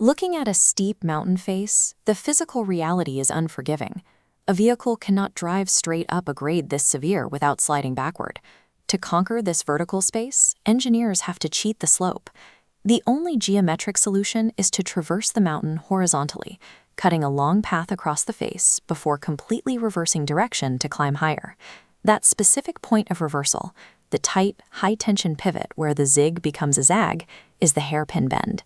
Looking at a steep mountain face, the physical reality is unforgiving. A vehicle cannot drive straight up a grade this severe without sliding backward. To conquer this vertical space, engineers have to cheat the slope. The only geometric solution is to traverse the mountain horizontally, cutting a long path across the face before completely reversing direction to climb higher. That specific point of reversal, the tight, high-tension pivot where the zig becomes a zag, is the hairpin bend.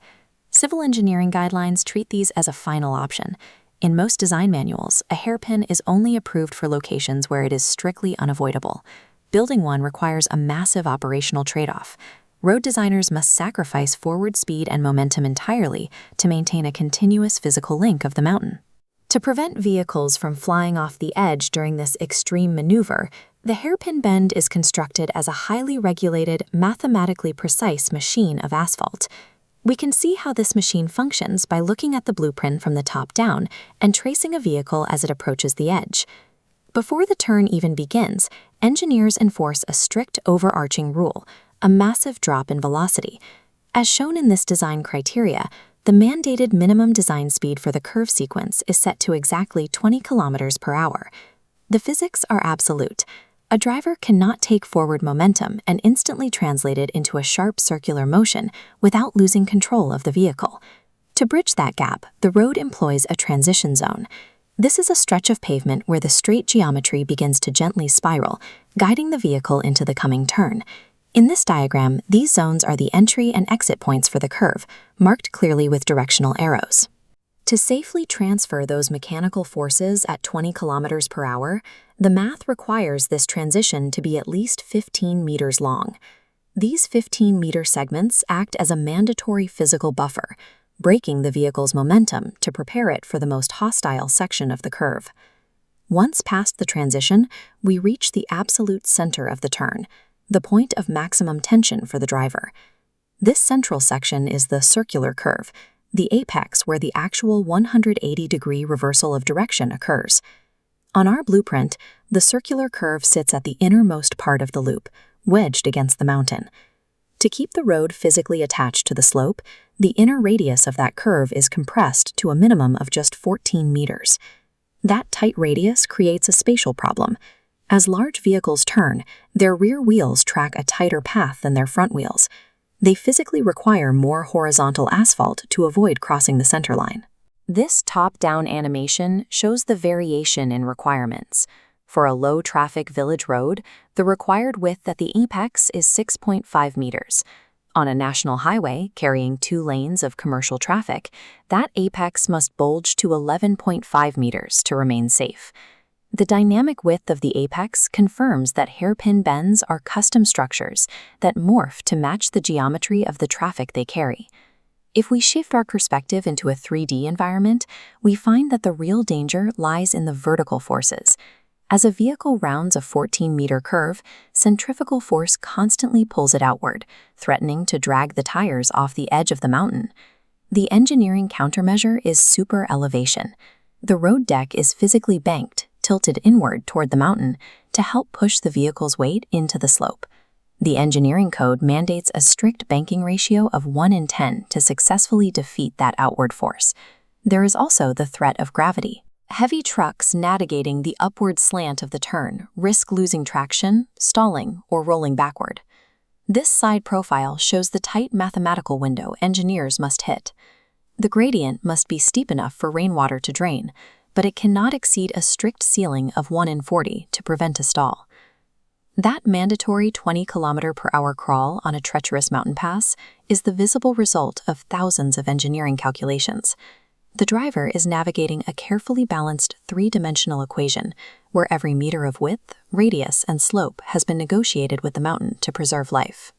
Civil engineering guidelines treat these as a final option. In most design manuals, a hairpin is only approved for locations where it is strictly unavoidable. Building one requires a massive operational trade-off. Road designers must sacrifice forward speed and momentum entirely to maintain a continuous physical link of the mountain. To prevent vehicles from flying off the edge during this extreme maneuver, the hairpin bend is constructed as a highly regulated, mathematically precise machine of asphalt. We can see how this machine functions by looking at the blueprint from the top down and tracing a vehicle as it approaches the edge. Before the turn even begins, engineers enforce a strict overarching rule, a massive drop in velocity. As shown in this design criteria, the mandated minimum design speed for the curve sequence is set to exactly 20 kilometers per hour. The physics are absolute. A driver cannot take forward momentum and instantly translate it into a sharp circular motion without losing control of the vehicle. To bridge that gap, the road employs a transition zone. This is a stretch of pavement where the straight geometry begins to gently spiral, guiding the vehicle into the coming turn. In this diagram, these zones are the entry and exit points for the curve, marked clearly with directional arrows. To safely transfer those mechanical forces at 20 kilometers per hour, the math requires this transition to be at least 15 meters long. These 15-meter segments act as a mandatory physical buffer, braking the vehicle's momentum to prepare it for the most hostile section of the curve. Once past the transition, we reach the absolute center of the turn, the point of maximum tension for the driver. This central section is the circular curve, the apex where the actual 180-degree reversal of direction occurs. On our blueprint, the circular curve sits at the innermost part of the loop, wedged against the mountain. To keep the road physically attached to the slope, the inner radius of that curve is compressed to a minimum of just 14 meters. That tight radius creates a spatial problem. As large vehicles turn, their rear wheels track a tighter path than their front wheels. They physically require more horizontal asphalt to avoid crossing the center line. This top-down animation shows the variation in requirements. For a low-traffic village road, the required width at the apex is 6.5 meters. On a national highway carrying 2 lanes of commercial traffic, that apex must bulge to 11.5 meters to remain safe. The dynamic width of the apex confirms that hairpin bends are custom structures that morph to match the geometry of the traffic they carry. If we shift our perspective into a 3D environment, we find that the real danger lies in the vertical forces. As a vehicle rounds a 14-meter curve, centrifugal force constantly pulls it outward, threatening to drag the tires off the edge of the mountain. The engineering countermeasure is super elevation. The road deck is physically banked, tilted inward toward the mountain to help push the vehicle's weight into the slope. The engineering code mandates a strict banking ratio of 1 in 10 to successfully defeat that outward force. There is also the threat of gravity. Heavy trucks navigating the upward slant of the turn risk losing traction, stalling, or rolling backward. This side profile shows the tight mathematical window engineers must hit. The gradient must be steep enough for rainwater to drain, but it cannot exceed a strict ceiling of 1 in 40 to prevent a stall. That mandatory 20 km/h crawl on a treacherous mountain pass is the visible result of thousands of engineering calculations. The driver is navigating a carefully balanced 3-dimensional equation where every meter of width, radius, and slope has been negotiated with the mountain to preserve life.